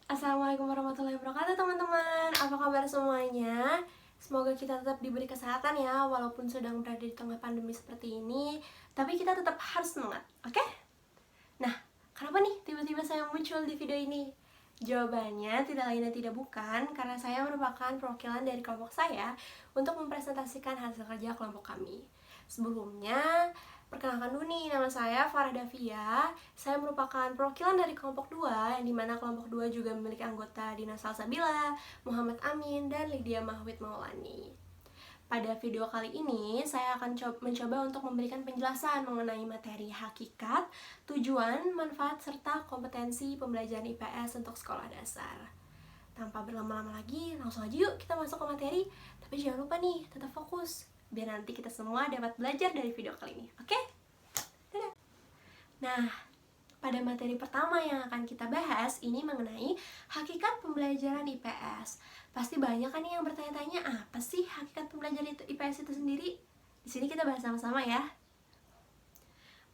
Assalamualaikum warahmatullahi wabarakatuh teman-teman. Apa kabar semuanya? Semoga kita tetap diberi kesehatan ya, walaupun sedang berada di tengah pandemi seperti ini. Tapi kita tetap harus semangat, oke? Nah, kenapa nih tiba-tiba saya muncul di video ini? Jawabannya tidak lain dan tidak bukan karena saya merupakan perwakilan dari kelompok saya untuk mempresentasikan hasil kerja kelompok kami. Sebelumnya, perkenalkan dulu nih, nama saya Farah Davia. Saya merupakan perwakilan dari kelompok 2, yang dimana kelompok 2 juga memiliki anggota Dina Salsabila, Muhammad Amin, dan Lydia Mahwid Maulani. Pada video kali ini, saya akan mencoba untuk memberikan penjelasan mengenai materi hakikat, tujuan, manfaat, serta kompetensi pembelajaran IPS untuk sekolah dasar. Tanpa berlama-lama lagi, langsung aja yuk kita masuk ke materi. Tapi jangan lupa nih, tetap fokus, biar nanti kita semua dapat belajar dari video kali ini, oke? Dadah! Nah, pada materi pertama yang akan kita bahas ini mengenai hakikat pembelajaran IPS. Pasti banyak kan yang bertanya-tanya, apa sih hakikat pembelajaran IPS itu sendiri? Di sini kita bahas sama-sama ya.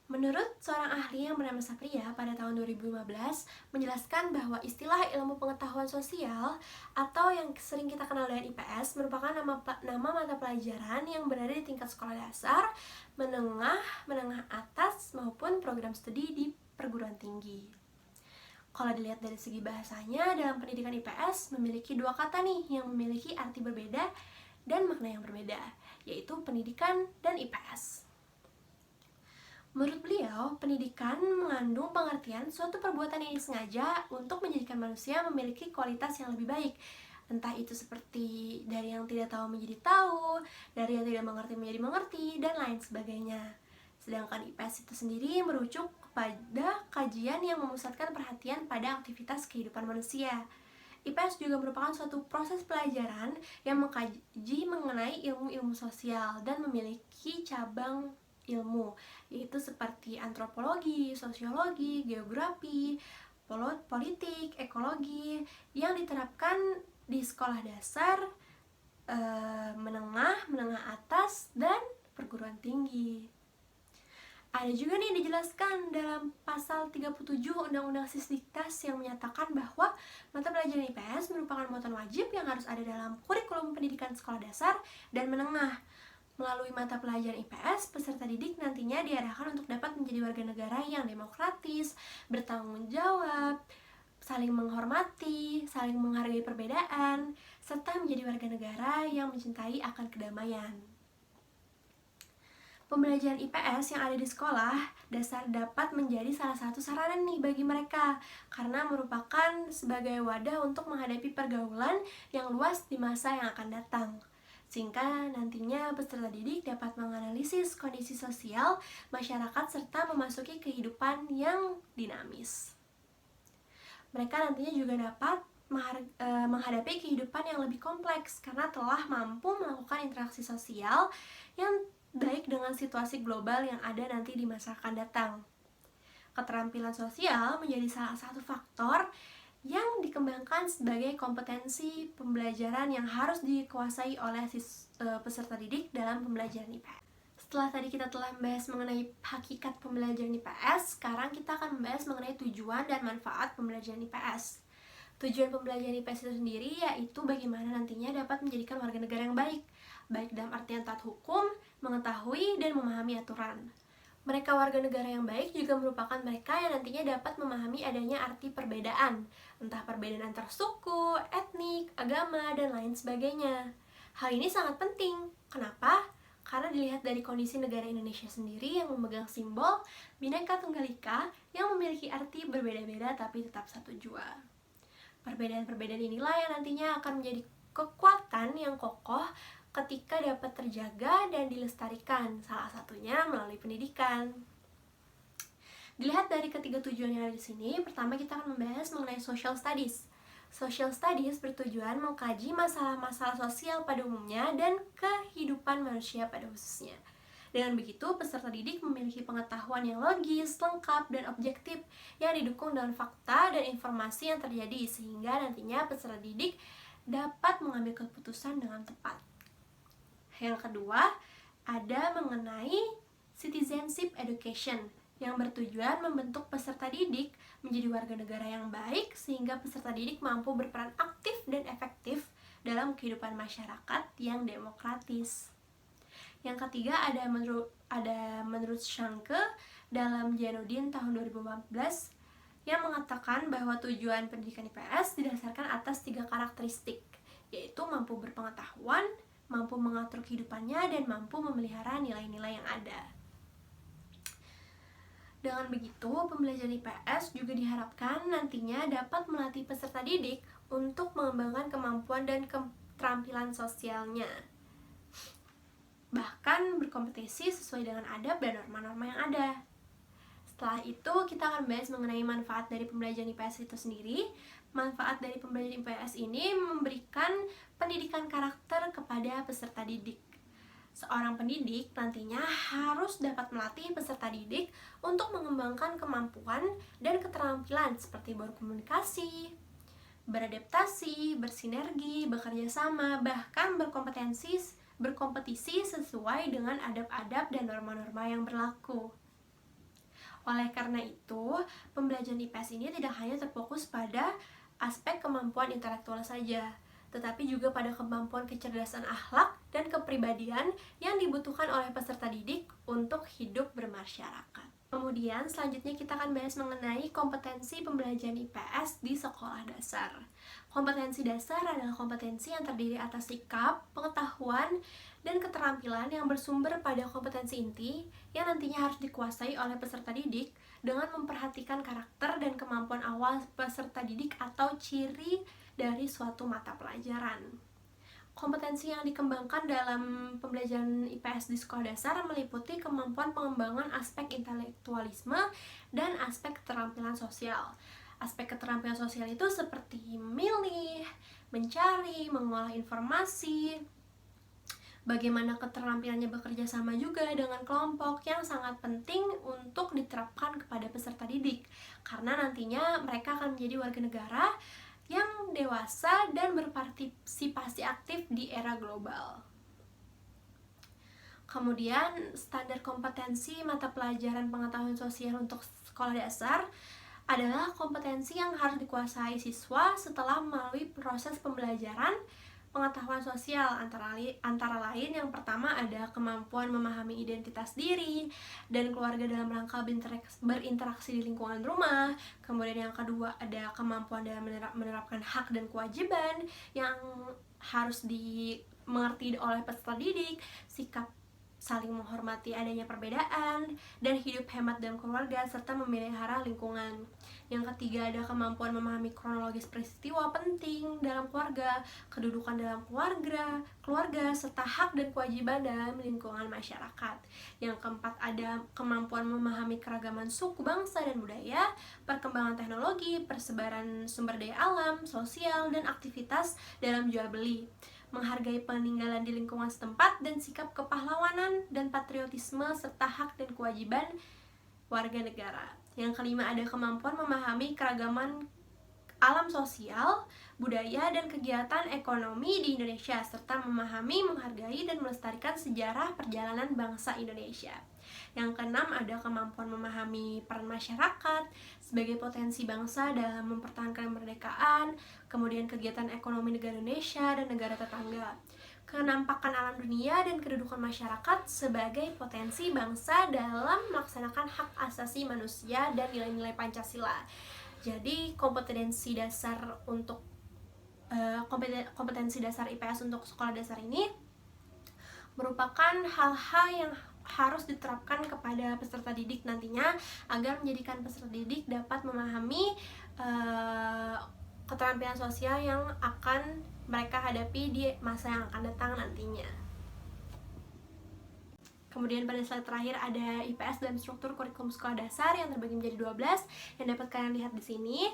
Menurut seorang ahli yang bernama Sapria pada tahun 2015 menjelaskan bahwa istilah ilmu pengetahuan sosial atau yang sering kita kenal dengan IPS merupakan nama mata pelajaran yang berada di tingkat sekolah dasar, menengah atas maupun program studi di perguruan tinggi. Kalau dilihat dari segi bahasanya, dalam pendidikan IPS memiliki dua kata nih yang memiliki arti berbeda dan makna yang berbeda, yaitu pendidikan dan IPS. Menurut beliau, pendidikan mengandung pengertian suatu perbuatan yang disengaja untuk menjadikan manusia memiliki kualitas yang lebih baik. Entah itu seperti dari yang tidak tahu menjadi tahu, dari yang tidak mengerti menjadi mengerti, dan lain sebagainya. Sedangkan IPS itu sendiri merujuk kepada kajian yang memusatkan perhatian pada aktivitas kehidupan manusia. IPS juga merupakan suatu proses pelajaran yang mengkaji mengenai ilmu-ilmu sosial dan memiliki cabang ilmu, yaitu seperti antropologi, sosiologi, geografi, politik, ekologi yang diterapkan di sekolah dasar, menengah atas, dan perguruan tinggi. Ada juga nih dijelaskan dalam pasal 37 Undang-Undang Sisdiknas yang menyatakan bahwa mata pelajaran IPS merupakan muatan wajib yang harus ada dalam kurikulum pendidikan sekolah dasar dan menengah. Melalui mata pelajaran IPS, peserta didik nantinya diarahkan untuk dapat menjadi warga negara yang demokratis, bertanggung jawab, saling menghormati, saling menghargai perbedaan, serta menjadi warga negara yang mencintai akan kedamaian. Pembelajaran IPS yang ada di sekolah dasar dapat menjadi salah satu sarana nih bagi mereka karena merupakan sebagai wadah untuk menghadapi pergaulan yang luas di masa yang akan datang. Sehingga nantinya peserta didik dapat menganalisis kondisi sosial masyarakat serta memasuki kehidupan yang dinamis. Mereka nantinya juga dapat menghadapi kehidupan yang lebih kompleks karena telah mampu melakukan interaksi sosial yang baik dengan situasi global yang ada nanti di masa akan datang. Keterampilan sosial menjadi salah satu faktor yang dikembangkan sebagai kompetensi pembelajaran yang harus dikuasai oleh peserta didik dalam pembelajaran IPS. Setelah tadi kita telah membahas mengenai hakikat pembelajaran IPS, sekarang kita akan membahas mengenai tujuan dan manfaat pembelajaran IPS. Tujuan pembelajaran IPS itu sendiri yaitu bagaimana nantinya dapat menjadikan warga negara yang baik dalam artian taat hukum, mengetahui, dan memahami aturan. Mereka warga negara yang baik juga merupakan mereka yang nantinya dapat memahami adanya arti perbedaan, entah perbedaan antar suku, etnik, agama, dan lain sebagainya. Hal ini sangat penting. Kenapa? Karena dilihat dari kondisi negara Indonesia sendiri yang memegang simbol Bhinneka Tunggal Ika yang memiliki arti berbeda-beda tapi tetap satu jua. Perbedaan-perbedaan inilah yang nantinya akan menjadi kekuatan yang kokoh ketika dapat terjaga dan dilestarikan, salah satunya melalui pendidikan. Dilihat dari ketiga tujuan yang ada di sini, pertama kita akan membahas mengenai social studies. Social studies bertujuan mengkaji masalah-masalah sosial pada umumnya dan kehidupan manusia pada khususnya. Dengan begitu, peserta didik memiliki pengetahuan yang logis, lengkap, dan objektif yang didukung dengan fakta dan informasi yang terjadi sehingga nantinya peserta didik dapat mengambil keputusan dengan tepat. Yang kedua, ada mengenai citizenship education, yang bertujuan membentuk peserta didik menjadi warga negara yang baik sehingga peserta didik mampu berperan aktif dan efektif dalam kehidupan masyarakat yang demokratis. Yang ketiga ada menurut Schanke dalam Janudin tahun 2014 yang mengatakan bahwa tujuan pendidikan IPS didasarkan atas 3 karakteristik, yaitu mampu berpengetahuan, mampu mengatur kehidupannya, dan mampu memelihara nilai-nilai yang ada. Dengan begitu, pembelajaran IPS juga diharapkan nantinya dapat melatih peserta didik untuk mengembangkan kemampuan dan keterampilan sosialnya, bahkan berkompetisi sesuai dengan adab dan norma-norma yang ada. Setelah itu, kita akan bahas mengenai manfaat dari pembelajaran IPS itu sendiri. Manfaat dari pembelajaran IPS ini memberikan pendidikan karakter kepada peserta didik. Seorang pendidik nantinya harus dapat melatih peserta didik untuk mengembangkan kemampuan dan keterampilan seperti berkomunikasi, beradaptasi, bersinergi, bekerja sama, bahkan berkompetisi sesuai dengan adab-adab dan norma-norma yang berlaku. Oleh karena itu, pembelajaran IPS ini tidak hanya terfokus pada aspek kemampuan intelektual saja, tetapi juga pada kemampuan kecerdasan akhlak dan kepribadian yang dibutuhkan oleh peserta didik untuk hidup bermasyarakat. Kemudian selanjutnya kita akan bahas mengenai kompetensi pembelajaran IPS di sekolah dasar. Kompetensi dasar adalah kompetensi yang terdiri atas sikap, pengetahuan, dan keterampilan yang bersumber pada kompetensi inti yang nantinya harus dikuasai oleh peserta didik dengan memperhatikan karakter dan kemampuan awal peserta didik atau ciri dari suatu mata pelajaran. Kompetensi yang dikembangkan dalam pembelajaran IPS di sekolah dasar meliputi kemampuan pengembangan aspek intelektualisme dan aspek keterampilan sosial. Aspek keterampilan sosial itu seperti memilih, mencari, mengolah informasi, bagaimana keterampilannya bekerja sama juga dengan kelompok yang sangat penting untuk diterapkan kepada peserta didik, karena nantinya mereka akan menjadi warga negara yang dewasa dan berpartisipasi aktif di era global. Kemudian, standar kompetensi mata pelajaran pengetahuan sosial untuk sekolah dasar adalah kompetensi yang harus dikuasai siswa setelah melalui proses pembelajaran pengetahuan sosial, antara lain yang pertama ada kemampuan memahami identitas diri dan keluarga dalam rangka berinteraksi di lingkungan rumah. Kemudian yang kedua ada kemampuan dalam menerapkan hak dan kewajiban yang harus dimengerti oleh peserta didik, sikap saling menghormati adanya perbedaan, dan hidup hemat dalam keluarga, serta memelihara lingkungan. Yang ketiga ada kemampuan memahami kronologis peristiwa penting dalam keluarga, kedudukan dalam keluarga, serta hak dan kewajiban dalam lingkungan masyarakat. Yang keempat ada kemampuan memahami keragaman suku, bangsa, dan budaya, perkembangan teknologi, persebaran sumber daya alam, sosial, dan aktivitas dalam jual beli, menghargai peninggalan di lingkungan setempat, dan sikap kepahlawanan dan patriotisme serta hak dan kewajiban warga negara. Yang kelima ada kemampuan memahami keragaman alam sosial, budaya, dan kegiatan ekonomi di Indonesia, serta memahami, menghargai, dan melestarikan sejarah perjalanan bangsa Indonesia. Yang keenam ada kemampuan memahami peran masyarakat sebagai potensi bangsa dalam mempertahankan kemerdekaan, kemudian kegiatan ekonomi negara Indonesia dan negara tetangga, kenampakan alam dunia dan kedudukan masyarakat sebagai potensi bangsa dalam melaksanakan hak asasi manusia dan nilai-nilai Pancasila. Jadi kompetensi dasar untuk kompetensi dasar IPS untuk sekolah dasar ini merupakan hal-hal yang harus diterapkan kepada peserta didik nantinya agar menjadikan peserta didik dapat memahami keterampilan sosial yang akan mereka hadapi di masa yang akan datang nantinya. Kemudian pada slide terakhir ada IPS dan struktur kurikulum sekolah dasar yang terbagi menjadi 12 yang dapat kalian lihat di sini.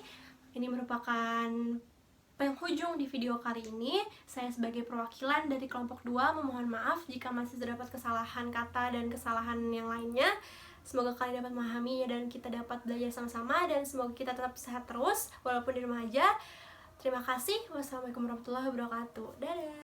Ini merupakan penghujung di video kali ini. Saya sebagai perwakilan dari kelompok 2 memohon maaf jika masih terdapat kesalahan kata dan kesalahan yang lainnya. Semoga kalian dapat memahaminya dan kita dapat belajar sama-sama, dan semoga kita tetap sehat terus walaupun di rumah aja. Terima kasih. Wassalamualaikum warahmatullahi wabarakatuh. Dadah.